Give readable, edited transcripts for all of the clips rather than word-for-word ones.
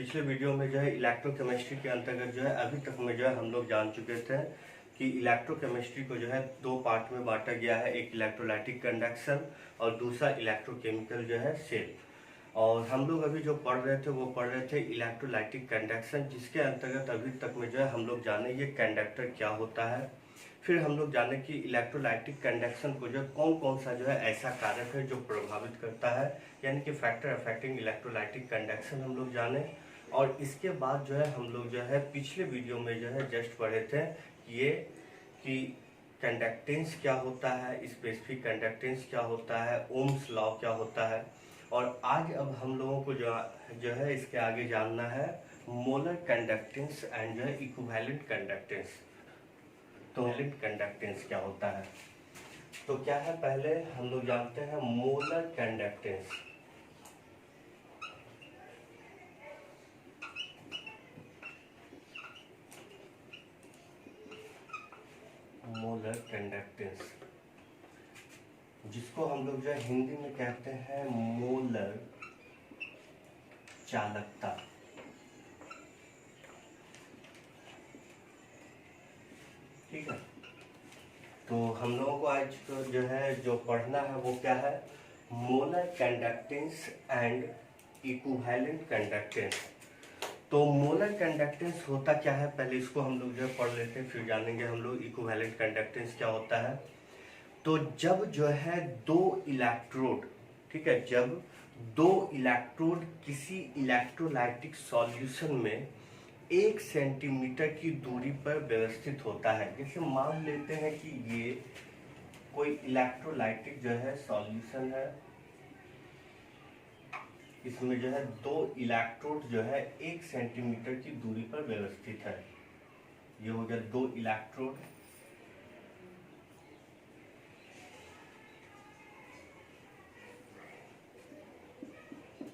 पिछले वीडियो में जो है इलेक्ट्रोकेमिस्ट्री के अंतर्गत जो है अभी तक में जो है हम लोग जान चुके थे कि इलेक्ट्रोकेमिस्ट्री को जो है दो पार्ट में बांटा गया है, एक इलेक्ट्रोलाइटिक कंडक्शन और दूसरा इलेक्ट्रोकेमिकल जो है सेल। और हम लोग अभी जो पढ़ रहे थे वो पढ़ रहे थे इलेक्ट्रोलाइटिक कंडक्शन, जिसके अंतर्गत अभी तक में जो है हम लोग जाने ये कंडक्टर क्या होता है। फिर हम लोग जाने कि इलेक्ट्रोलाइटिक कंडक्शन को जो कौन कौन सा जो है ऐसा कारक है जो प्रभावित करता है, यानी कि फैक्टर अफेक्टिंग इलेक्ट्रोलाइटिक कंडक्शन हम लोग जाने। और इसके बाद जो है हम लोग जो है पिछले वीडियो में जो है जस्ट पढ़े थे ये कि कंडक्टेंस क्या होता है, स्पेसिफिक कंडक्टेंस क्या होता है, ओम्स लॉ क्या होता है। और आज अब हम लोगों को जो है इसके आगे जानना है मोलर कंडक्टेंस एंड जो है इक्विवेलेंट कंडक्टेंस। तो कंडक्टेंस क्या होता है, तो क्या है, पहले हम लोग जानते हैं मोलर कंडक्टेंस। मोलर कंडक्टेंस जिसको हम लोग जो है हिंदी में कहते हैं मोलर चालकता। ठीक है, तो हम लोगों को आज को जो है जो पढ़ना है वो क्या है, molar conductance and equivalent conductance. तो मोलर कंडक्टेंस होता क्या है, पहले इसको हम लोग जो है पढ़ लेते हैं, फिर जानेंगे हम लोग इक्विवेलेंट कंडक्टेंस क्या होता है। तो जब जो है दो इलेक्ट्रोड, ठीक है, जब दो इलेक्ट्रोड किसी इलेक्ट्रोलाइटिक सॉल्यूशन में 1 सेंटीमीटर की दूरी पर व्यवस्थित होता है। जैसे मान लेते हैं कि ये कोई इलेक्ट्रोलाइटिक जो है सॉल्यूशन है, इसमें जो है दो इलेक्ट्रोड जो है 1 सेंटीमीटर की दूरी पर व्यवस्थित है। ये हो गया दो इलेक्ट्रोड।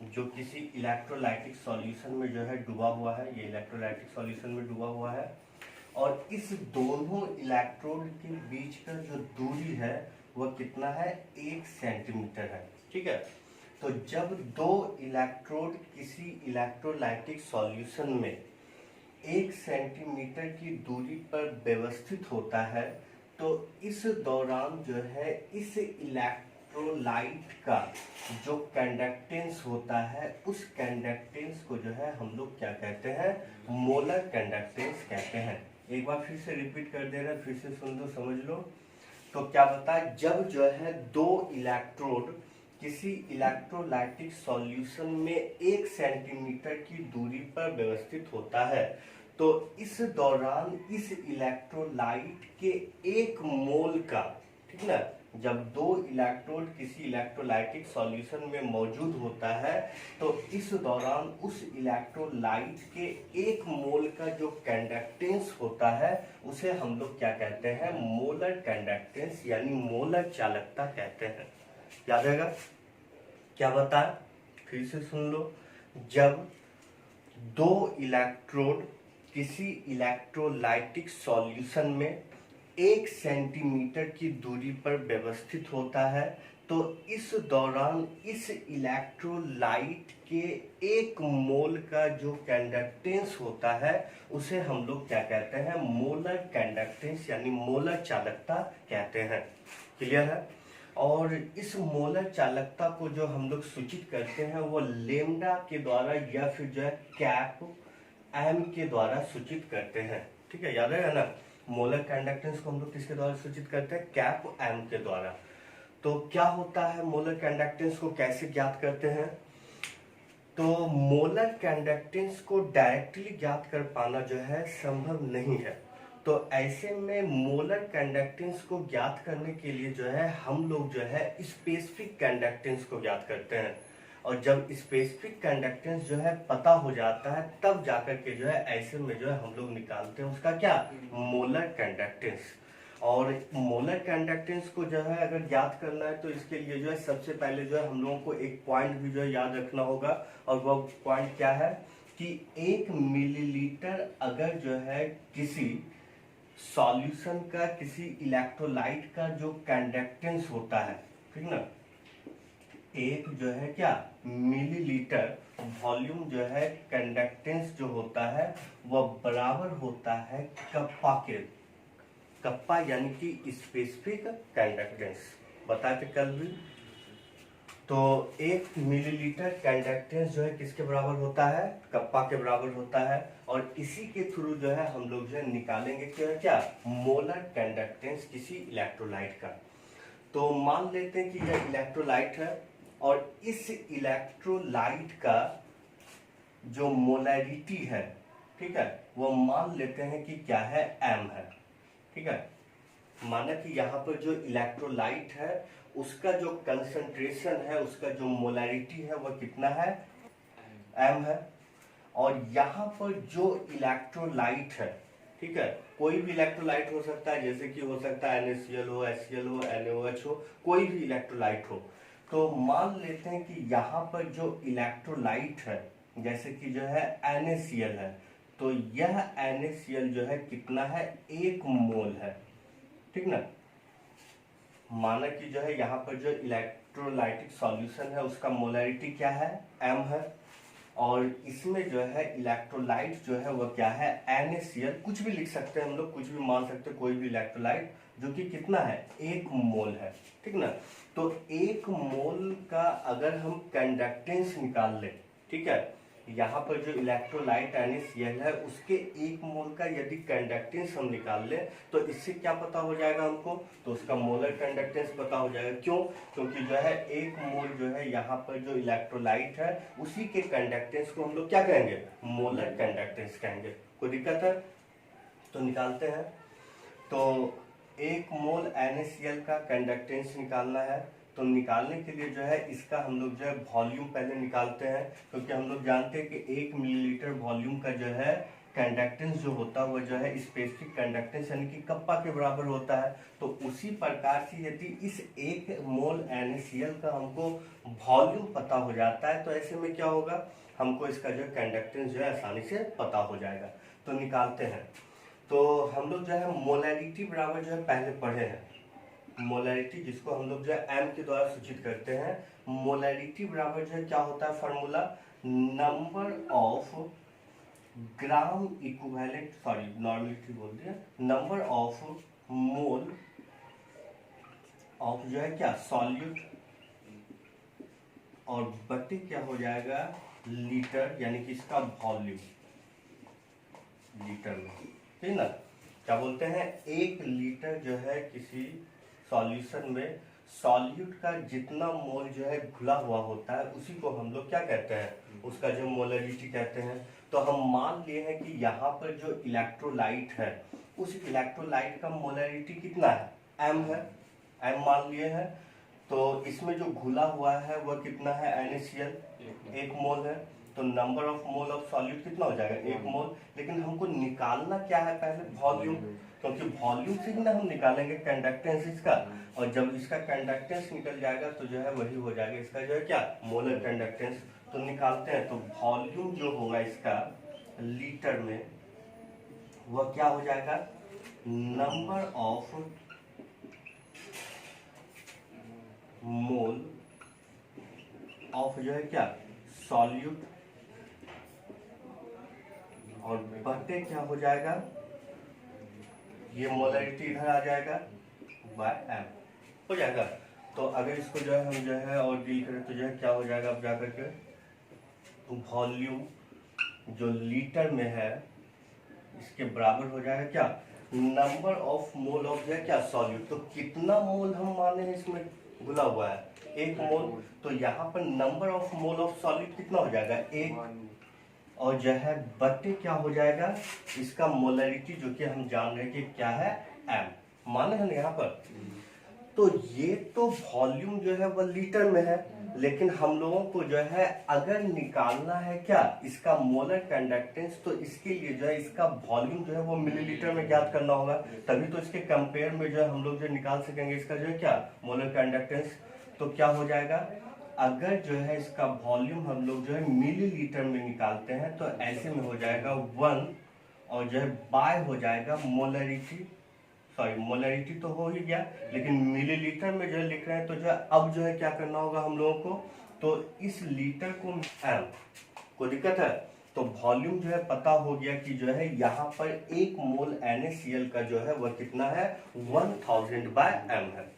जो किसी इलेक्ट्रोलाइटिक सॉल्यूशन में जो है डूबा हुआ है, ये इलेक्ट्रोलाइटिक सॉल्यूशन में डूबा हुआ है, और इस दोनों इलेक्ट्रोड के बीच का जो दूरी है वह कितना है, 1 सेंटीमीटर है। ठीक है, तो जब दो इलेक्ट्रोड किसी इलेक्ट्रोलाइटिक सॉल्यूशन में 1 सेंटीमीटर की दूरी पर व्यवस्थित होता है, तो इस दौरान जो है इस इलेक्ट्रोलाइट का जो कंडक्टेंस होता है उस कंडक्टेंस को जो है हम लोग क्या कहते हैं, मोलर कंडक्टेंस कहते हैं। एक बार फिर से रिपीट कर दे रहे हैं, फिर से सुन लो, समझ लो। तो क्या बता, जब जो है दो इलेक्ट्रोड किसी इलेक्ट्रोलाइटिक सॉल्यूशन में 1 सेंटीमीटर की दूरी पर व्यवस्थित होता है, तो इस दौरान इस इलेक्ट्रोलाइट के 1 मोल का, ठीक ना, जब दो इलेक्ट्रोड किसी इलेक्ट्रोलाइटिक सॉल्यूशन में मौजूद होता है तो इस दौरान उस इलेक्ट्रोलाइट के 1 मोल का जो कंडक्टेंस होता है उसे हम लोग क्या कहते हैं, मोलर कंडक्टेंस यानी मोलर चालकता कहते हैं। याद रहेगा, क्या बताया, फिर से सुन लो। जब दो इलेक्ट्रोड किसी इलेक्ट्रोलाइटिक सॉल्यूशन में 1 सेंटीमीटर की दूरी पर व्यवस्थित होता है, तो इस दौरान इस इलेक्ट्रोलाइट के 1 मोल का जो कंडक्टेंस होता है उसे हम लोग क्या कहते हैं, मोलर कंडक्टेंस यानी मोलर चालकता कहते हैं। क्लियर है। और इस मोलर चालकता को जो हम लोग सूचित करते हैं वो लेमडा के द्वारा या फिर जो है कैप एम के द्वारा सूचित करते हैं। ठीक है, याद है ना, मोलर कंडक्टेंस को हम लोग किसके द्वारा सूचित करते हैं, कैप एम के द्वारा। तो क्या होता है, मोलर कंडक्टेंस को कैसे ज्ञात करते हैं, तो मोलर कंडक्टेंस को डायरेक्टली ज्ञात कर पाना जो है संभव नहीं है। तो ऐसे में मोलर कंडक्टेंस को ज्ञात करने के लिए जो है हम लोग जो है स्पेसिफिक कंडक्टेंस को ज्ञात करते हैं। और जब स्पेसिफिक कंडक्टेंस जो है पता हो जाता है तब जाकर के जो है ऐसे में जो है हम लोग निकालते हैं उसका क्या, मोलर कंडक्टेंस। और मोलर कंडक्टेंस को जो है अगर ज्ञात करना है तो इसके लिए जो है सबसे पहले जो है हम लोगों को एक पॉइंट भी जो है याद रखना होगा, और वो पॉइंट क्या है कि 1 मिलीलीटर अगर जो है किसी सॉल्यूशन का, किसी इलेक्ट्रोलाइट का जो कंडक्टेंस होता है, ठीक ना, एक जो है क्या मिलीलीटर वॉल्यूम जो है कंडक्टेंस जो होता है वह बराबर होता है कप्पा के। कप्पा यानी कि स्पेसिफिक कंडक्टेंस बताए थे कल भी। तो एक मिलीलीटर कंडक्टेंस जो है किसके बराबर होता है, कप्पा के बराबर होता है। और इसी के थ्रू जो है हम लोग जो है निकालेंगे क्या मोलर कंडक्टेंस किसी इलेक्ट्रोलाइट का। तो मान लेते हैं कि यह इलेक्ट्रोलाइट है और इस इलेक्ट्रोलाइट का जो मोलैरिटी है, ठीक है, वो मान लेते हैं कि क्या है, m है। ठीक है, माना कि यहाँ पर जो इलेक्ट्रोलाइट है उसका जो कंसंट्रेशन है, उसका जो मोलैरिटी है वह कितना है, m है। और यहाँ पर जो इलेक्ट्रोलाइट है, ठीक है, कोई भी इलेक्ट्रोलाइट हो सकता है, जैसे कि हो सकता है NaCl हो, HCl हो, NaOH हो, कोई भी इलेक्ट्रोलाइट हो। तो मान लेते हैं कि यहाँ पर जो इलेक्ट्रोलाइट है जैसे कि जो है NaCl है, तो यह NaCl जो है कितना है, 1 मोल है। ठीक ना, माना कि जो है यहाँ पर जो इलेक्ट्रोलाइटिक सॉल्यूशन है उसका मोलैरिटी क्या है, m है। और इसमें जो है इलेक्ट्रोलाइट जो है वह क्या है, NaCl, कुछ भी लिख सकते हैं हम लोग, कुछ भी मान सकते हैं, कोई भी इलेक्ट्रोलाइट जो कि कितना है, 1 मोल है। ठीक ना, तो 1 मोल का अगर हम कंडक्टेंस निकाल लें, ठीक है, यहाँ पर जो इलेक्ट्रोलाइट NaCl है उसके 1 मोल का यदि कंडक्टेंस हम निकाल लें तो इससे क्या पता हो जाएगा हमको, तो उसका मोलर कंडक्टेंस पता हो जाएगा। क्यों, क्योंकि जो है 1 मोल जो है यहाँ पर जो इलेक्ट्रोलाइट है उसी के कंडक्टेंस को हम लोग क्या कहेंगे, मोलर कंडक्टेंस कहेंगे। कोई दिक्कत है, तो निकालते हैं। तो 1 मोल NaCl का कंडक्टेंस निकालना है, तो निकालने के लिए जो है इसका हम लोग जो है वॉल्यूम पहले निकालते हैं, क्योंकि हम लोग जानते हैं कि 1 मिलीलीटर वॉल्यूम का जो है कंडक्टेंस जो होता है वो जो है स्पेसिफिक कंडक्टेंस यानी कि कप्पा के बराबर होता है। तो उसी प्रकार से यदि इस 1 मोल NaCl का हमको वॉल्यूम पता हो जाता है तो ऐसे में क्या होगा, हमको इसका जो कंडक्टेंस जो है आसानी से पता हो जाएगा। तो निकालते हैं। तो हम लोग जो है मोलैरिटी बराबर जो है पहले पढ़े हैं, मोलैरिटी जिसको हम लोग जो है m के द्वारा सूचित करते हैं। मोलैरिटी बराबर जो है क्या होता है formula, number of gram equivalent, sorry normality बोल दिया, नंबर ऑफ मोल ऑफ जो है क्या सॉल्यूट और बटे क्या हो जाएगा लीटर, यानी कि इसका वॉल्यूम लीटर में। ठीक ना, क्या बोलते हैं, 1 लीटर जो है किसी सॉल्यूशन में सॉल्यूट का जितना मोल जो है घुला हुआ होता है उसी को हम लोग क्या कहते हैं, उसका जो मोलैरिटी कहते हैं। तो हम मान लिए हैं कि यहाँ पर जो इलेक्ट्रोलाइट है उस इलेक्ट्रोलाइट का मोलैरिटी कितना है, m है, m मान लिए हैं। तो इसमें जो घुला हुआ है वह कितना है, NaCl 1 मोल है। तो number of mole of solute कितना हो जाएगा, 1 मोल। लेकिन हमको निकालना क्या है, पहले वॉल्यूम, क्योंकि वॉल्यूम से ही ना हम निकालेंगे कंडक्टेंस इसका, और जब इसका कंडक्टेंस निकल जाएगा तो जो है वही हो जाएगा इसका जो है क्या, मोलर कंडक्टेंस। तो निकालते हैं। तो वॉल्यूम जो होगा इसका लीटर में वह क्या हो जाएगा, नंबर ऑफ मोल ऑफ जो है क्या सॉल्यूट और बटे क्या हो जाएगा, ये मोलैरिटी इधर आ जाएगा बाय m हो जाएगा। तो अगर इसको जो है हम जो है और डील करें तो जो है क्या हो जाएगा, अब जाकर के तो वॉल्यूम जो लीटर में है इसके बराबर हो जाएगा क्या, नंबर ऑफ मोल ऑफ जो है क्या सॉल्यूट। तो कितना मोल हम माने हैं इसमें घुला हुआ है, 1 मोल। तो यहाँ पर number of mole of solute कितना हो जाएगा, 1, और जो है बटे क्या हो जाएगा इसका मोलैरिटी, जो कि हम जान रहे हैं कि क्या है, m माने हैं यहाँ पर। तो ये तो वॉल्यूम जो है वह लीटर में है, लेकिन हम लोगों को जो है अगर निकालना है क्या इसका मोलर कंडक्टेंस, तो इसके लिए जो है इसका वॉल्यूम जो है वो मिलीलीटर में ज्ञात करना होगा, तभी तो इसके कंपेयर में जो है हम लोग जो निकाल सकेंगे इसका जो है क्या मोलर कंडक्टेंस। तो क्या हो जाएगा, अगर जो है इसका वॉल्यूम हम लोग जो है मिलीलीटर में निकालते हैं तो ऐसे में हो जाएगा 1, और जो है बाय हो जाएगा मोलरिटी, सॉरी मोलरिटी तो हो ही गया, लेकिन मिलीलीटर में जो है लिख रहे हैं, तो जो है अब जो है क्या करना होगा हम लोगों को, तो इस लीटर को एम, कोई दिक्कत है, तो वॉल्यूम जो है पता हो गया कि जो है यहाँ पर 1 मोल NaCl का जो है वह कितना है 1000/m है,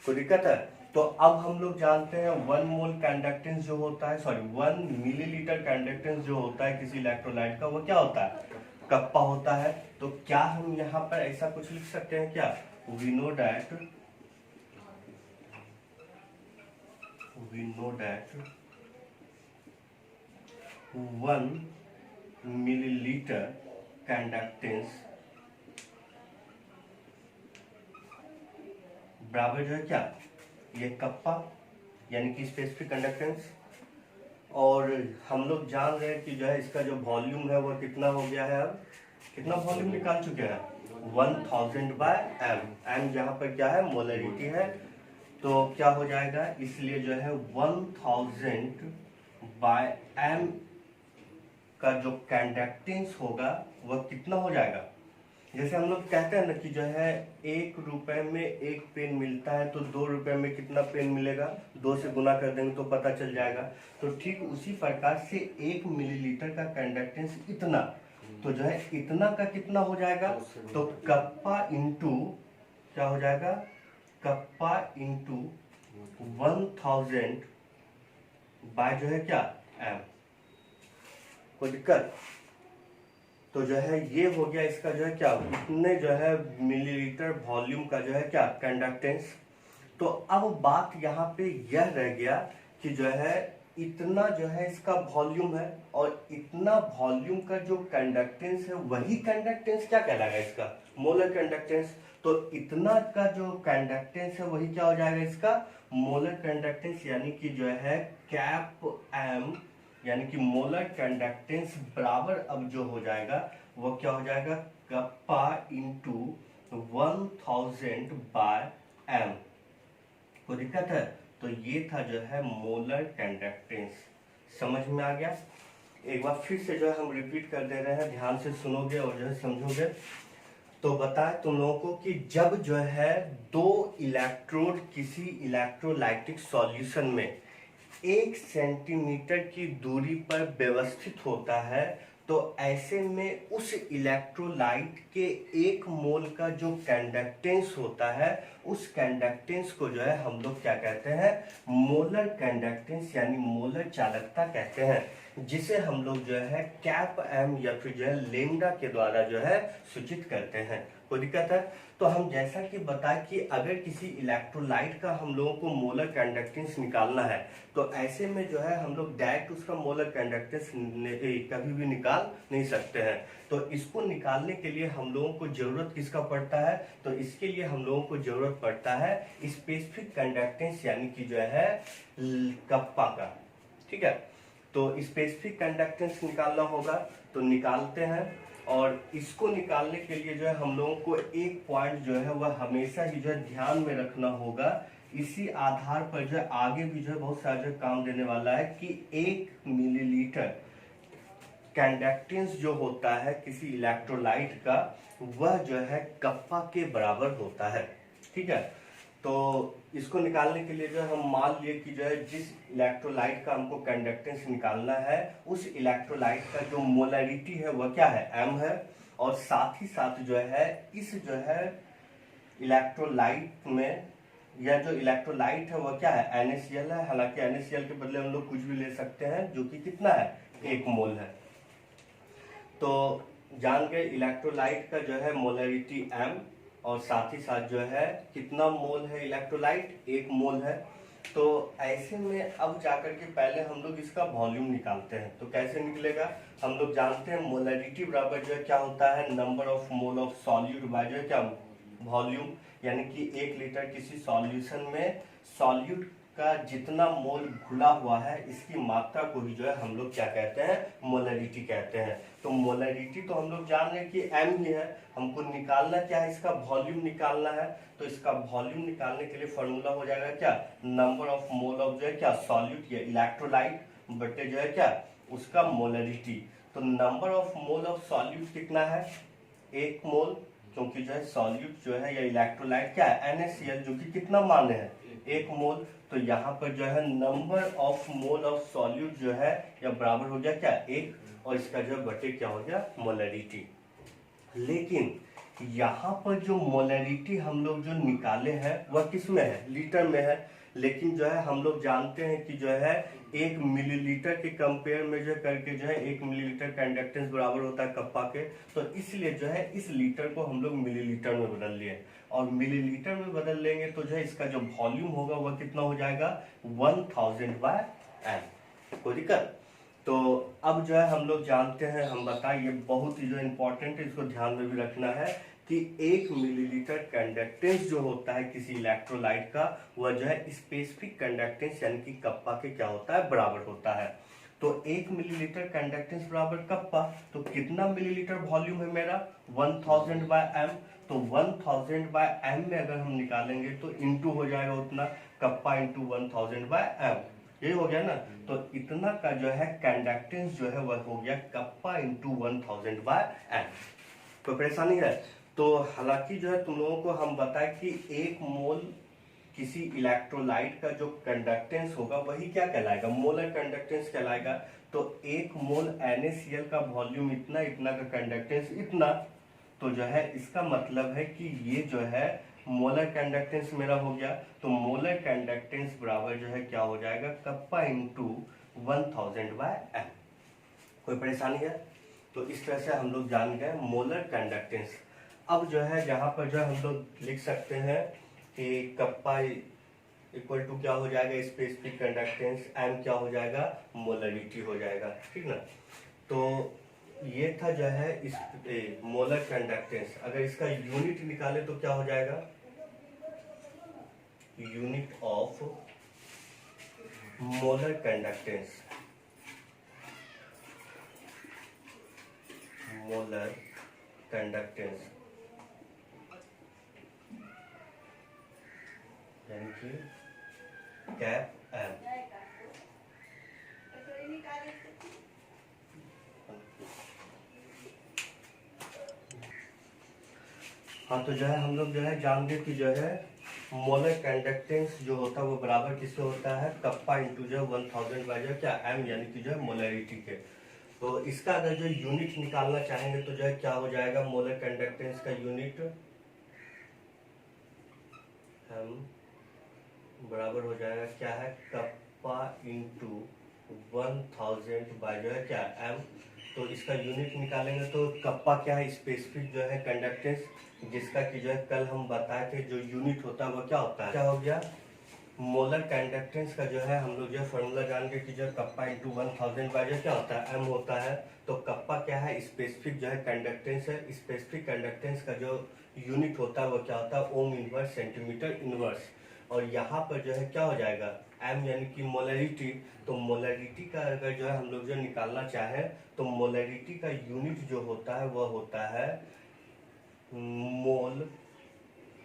कोई दिक्कत है। तो अब हम लोग जानते हैं 1 मोल कंडक्टेंस जो होता है, सॉरी 1 मिलीलीटर कंडक्टेंस जो होता है किसी इलेक्ट्रोलाइट का, वो क्या होता है, कप्पा होता है। तो क्या हम यहाँ पर ऐसा कुछ लिख सकते हैं क्या, we know that 1 millilitre conductance बराबर जो है क्या, ये कप्पा यानी कि स्पेसिफिक कंडक्टेंस, और हम लोग जान रहे हैं कि जो है इसका जो वॉल्यूम है वो कितना हो गया है, अब कितना वॉल्यूम निकाल चुके हैं 1000/m, m जहाँ पर क्या है मोलरिटी है, तो क्या हो जाएगा, इसलिए जो है 1000/m का जो कंडक्टेंस होगा वह कितना हो जाएगा, जैसे हम लोग कहते हैं ना कि जो है 1 रुपए में 1 पेन मिलता है, तो 2 रुपए में कितना पेन मिलेगा, 2 से गुना कर देंगे तो पता चल जाएगा। तो ठीक उसी प्रकार से 1 मिलीलीटर का कंडक्टेंस इतना, तो जो है इतना का कितना हो जाएगा, तो कप्पा इंटू क्या हो जाएगा, कप्पा इंटू 1000 बाय जो है क्या एम, कोई दिक्कत। तो जो है ये हो गया इसका जो है क्या, इतने जो है मिलीलीटर वॉल्यूम का जो है क्या कंडक्टेंस। तो अब बात यहाँ पे यह रह गया कि जो है इतना जो है इसका वॉल्यूम है, और इतना वॉल्यूम का जो कंडक्टेंस है वही कंडक्टेंस क्या कहलाएगा इसका, मोलर कंडक्टेंस। तो इतना का जो कंडक्टेंस है वही क्या हो जाएगा इसका मोलर कंडक्टेंस, यानी कि जो है कैप एम, यानी कि मोलर कंडक्टेंस बराबर अब जो हो जाएगा वो क्या हो जाएगा, कप्पा इंटू 1000/m, कोई दिक्कत है। तो ये था जो है मोलर कंडक्टेंस, समझ में आ गया। एक बार फिर से जो है हम रिपीट कर दे रहे हैं, ध्यान से सुनोगे और जो है समझोगे। तो बताए तुम लोगों को कि जब जो है 2 इलेक्ट्रोड किसी इलेक्ट्रोलाइटिक सॉल्यूशन में 1 सेंटीमीटर की दूरी पर व्यवस्थित होता है, तो ऐसे में उस इलेक्ट्रोलाइट के 1 मोल का जो कंडक्टेंस होता है, उस कंडक्टेंस को जो है हम लोग क्या कहते हैं, मोलर कंडक्टेंस यानी मोलर चालकता कहते हैं, जिसे हम लोग जो है कैप एम या फिर जो है लेमडा के द्वारा जो है सूचित करते हैं। कोई दिक्कत है। तो हम जैसा कि बताएं कि अगर किसी इलेक्ट्रोलाइट का हम लोगों को मोलर कंडक्टेंस निकालना है, तो ऐसे में जो है हम लोग डायरेक्ट उसका मोलर कंडक्टेंस कभी भी निकाल नहीं सकते हैं। तो इसको निकालने के लिए हम लोगों को जरूरत किसका पड़ता है, तो इसके लिए हम लोगों को जरूरत पड़ता है स्पेसिफिक कंडक्टेंस यानी कि जो है कप्पा का। ठीक है, तो स्पेसिफिक कंडक्टेंस निकालना होगा, तो निकालते हैं। और इसको निकालने के लिए जो है हम लोगों को एक पॉइंट जो है वह हमेशा ही जो है ध्यान में रखना होगा। इसी आधार पर जो है आगे भी जो है बहुत सारा जो काम देने वाला है कि 1 मिलीलीटर कंडक्टेंस जो होता है किसी इलेक्ट्रोलाइट का, वह जो है कप्पा के बराबर होता है। ठीक है, तो इसको निकालने के लिए जो हम मान लिए कि जो है जिस इलेक्ट्रोलाइट का हमको कंडक्टेंस निकालना है, उस इलेक्ट्रोलाइट का जो मोलरिटी है वह क्या है, m है। और साथ ही साथ जो है इस जो है इलेक्ट्रोलाइट में, या जो इलेक्ट्रोलाइट है वह क्या है, NaCl है। हालांकि NaCl के बदले हम लोग कुछ भी ले सकते हैं, जो कि कितना है, 1 मोल है। तो जान गए इलेक्ट्रोलाइट का जो है मोलरिटी m, और साथ ही साथ जो है कितना मोल है इलेक्ट्रोलाइट, 1 मोल है। तो ऐसे में अब जाकर के पहले हम लोग इसका वॉल्यूम निकालते हैं। तो कैसे निकलेगा, हम लोग जानते हैं मोलरिटी बराबर जो है क्या होता है, number of mole of solute bye जो है क्या वॉल्यूम, यानी कि 1 लीटर किसी सॉल्यूशन में सॉल्यूट का जितना मोल घुला हुआ है, इसकी मात्रा को ही जो है हम लोग क्या कहते हैं, मोलरिटी कहते हैं। तो मोलरिटी तो हम लोग जान रहे हैं कि m ही है, हमको निकालना क्या है, इसका वॉल्यूम निकालना है। तो इसका वॉल्यूम निकालने के लिए फॉर्मूला हो जाएगा क्या, नंबर ऑफ मोल ऑफ जो है क्या सॉल्यूट या इलेक्ट्रोलाइट बटे जो है क्या उसका मोलरिटी। तो number of mole of solute कितना है, 1 मोल, क्योंकि जो है सॉल्यूट जो है या इलेक्ट्रोलाइट क्या है NaCl, जो कि कितना मान है 1 मोल। तो यहाँ पर जो है number of mole of solute जो है या बराबर हो गया क्या 1, और इसका जो है बटे क्या हो गया मोलरिटी। लेकिन यहाँ पर जो मोलरिटी हम लोग जो निकाले हैं वह किस में है, लीटर में है। लेकिन जो है हम लोग जानते हैं कि जो है 1 मिलीलीटर के कंपेयर में जो करके जो है 1 मिलीलीटर का इंडक्टेंस बराबर होता है कप्पा के। तो इसलिए जो है इस लीटर को हम लोग मिलीलीटर में बदल लिए, और मिलीलीटर में बदल लेंगे तो जो है इसका जो वॉल्यूम होगा वह कितना हो जाएगा 1000/m। कोई दिक्कत? तो अब जो है हम लोग जानते हैं, हम बताएं, ये बहुत ही जो इम्पोर्टेंट है, इसको ध्यान में भी रखना है कि 1 मिलीलीटर कंडक्टेंस जो होता है किसी इलेक्ट्रोलाइट का वह जो है स्पेसिफिक कंडक्टेंस यानी कि कप्पा के क्या होता है बराबर होता है। तो 1 मिलीलीटर कंडक्टेंस बराबर कप्पा, तो कितना मिलीलीटर वॉल्यूम है मेरा 1000/m। तो 1000/m में अगर हम निकालेंगे तो इंटू हो जाएगा उतना, कप्पा इंटू 1000/m, यही हो गया ना। तो इतना का जो है कंडक्टेंस जो है वह हो गया कप्पा इंटू 1000/m। कोई परेशानी है? तो हालांकि जो है तुम लोगों को हम बताएं कि 1 मोल किसी इलेक्ट्रोलाइट का जो कंडक्टेंस होगा वही क्या कहलाएगा, मोलर कंडक्टेंस कहलाएगा। तो 1 मोल NaCl का वॉल्यूम इतना, इतना का कंडक्टेंस इतना, तो जो है इसका मतलब है कि ये जो है मोलर कंडक्टेंस मेरा हो गया। तो मोलर कंडक्टेंस बराबर जो है क्या हो जाएगा कप्पा इंटू 1000/m। कोई परेशानी है? तो इस तरह से हम लोग जान गए मोलर कंडक्टेंस। अब जो है यहाँ पर जो हम लोग लिख सकते हैं कि कप्पा इक्वल टू क्या हो जाएगा स्पेसिफिक कंडक्टेंस, m क्या हो जाएगा मोलरिटी हो जाएगा, ठीक ना। तो ये था जो है इस मोलर कंडक्टेंस। अगर इसका यूनिट निकाले तो क्या हो जाएगा, unit of molar conductance, molar conductance यानी कि कैप m। हाँ, तो जो है हम लोग जो है जान गए कि जो है मोलर कंडक्टेंस जो होता है वो बराबर किससे होता है कप्पा इंटू जो 1000 क्या m, यानी कि जो है मोलरिटी के। तो इसका अगर जो यूनिट निकालना चाहेंगे तो जो है क्या हो जाएगा, मोलर कंडक्टेंस का यूनिट हम बराबर हो जाएगा क्या है कप्पा इंटू 1000 जो है क्या m। तो इसका यूनिट निकालेंगे तो कप्पा क्या है स्पेसिफिक जो है कंडक्टेंस, जिसका कि जो है कल हम बताए थे जो यूनिट होता है वो क्या होता है, क्या हो गया मोलर कंडक्टेंस का जो है हम लोग जो फॉर्मूला जान के कि जो कप्पा इंटू 1000 क्या होता है m होता है। तो कप्पा क्या है स्पेसिफिक जो है कंडक्टेंस है, स्पेसिफिक कंडक्टेंस का जो यूनिट होता है वो क्या होता है ओम इनवर्स सेंटीमीटर इनवर्स। और यहाँ पर जो है क्या हो जाएगा m यानी कि मोलरिटी। तो मोलरिटी का अगर जो है हम लोग जो निकालना चाहें तो मोलरिटी का यूनिट जो होता है वह होता है मोल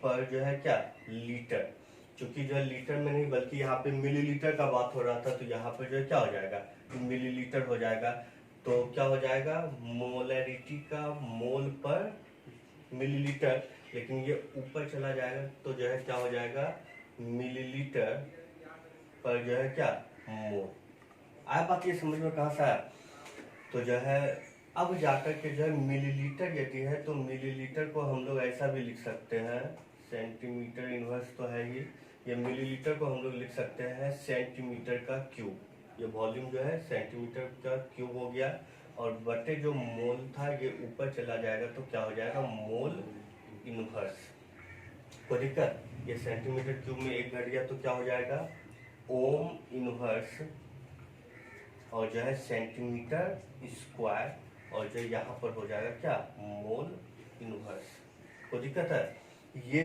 पर जो है क्या लीटर, चूंकि जो है लीटर में नहीं बल्कि यहाँ पे मिलीलीटर का बात हो रहा था, तो यहाँ पर जो है क्या हो जाएगा मिलीलीटर हो जाएगा। तो क्या हो जाएगा मोलरिटी का मोल पर मिलीलीटर, लेकिन ये ऊपर चला जाएगा तो जो है क्या हो जाएगा मिलीलीटर पर जो है क्या मोल। आया बात ये समझ में कहाँ से आया? तो जो है अब जाकर के जो है मिलीलीटर यदि है तो मिलीलीटर को हम लोग ऐसा भी लिख सकते हैं, सेंटीमीटर इनवर्स तो है ही, ये मिलीलीटर को हम लोग लिख सकते हैं सेंटीमीटर का क्यूब। ये वॉल्यूम जो है सेंटीमीटर का क्यूब हो गया, और बटे जो मोल था ये ऊपर चला जाएगा तो क्या हो जाएगा मोल इनवर्स। कोई दिक्कत? ये सेंटीमीटर क्यूब में एक घट गया तो क्या हो जाएगा ओम इनवर्स, और जो है सेंटीमीटर स्क्वायर, और जो यहाँ पर हो जाएगा क्या मोल इनवर्स। कोई दिक्कत है? ये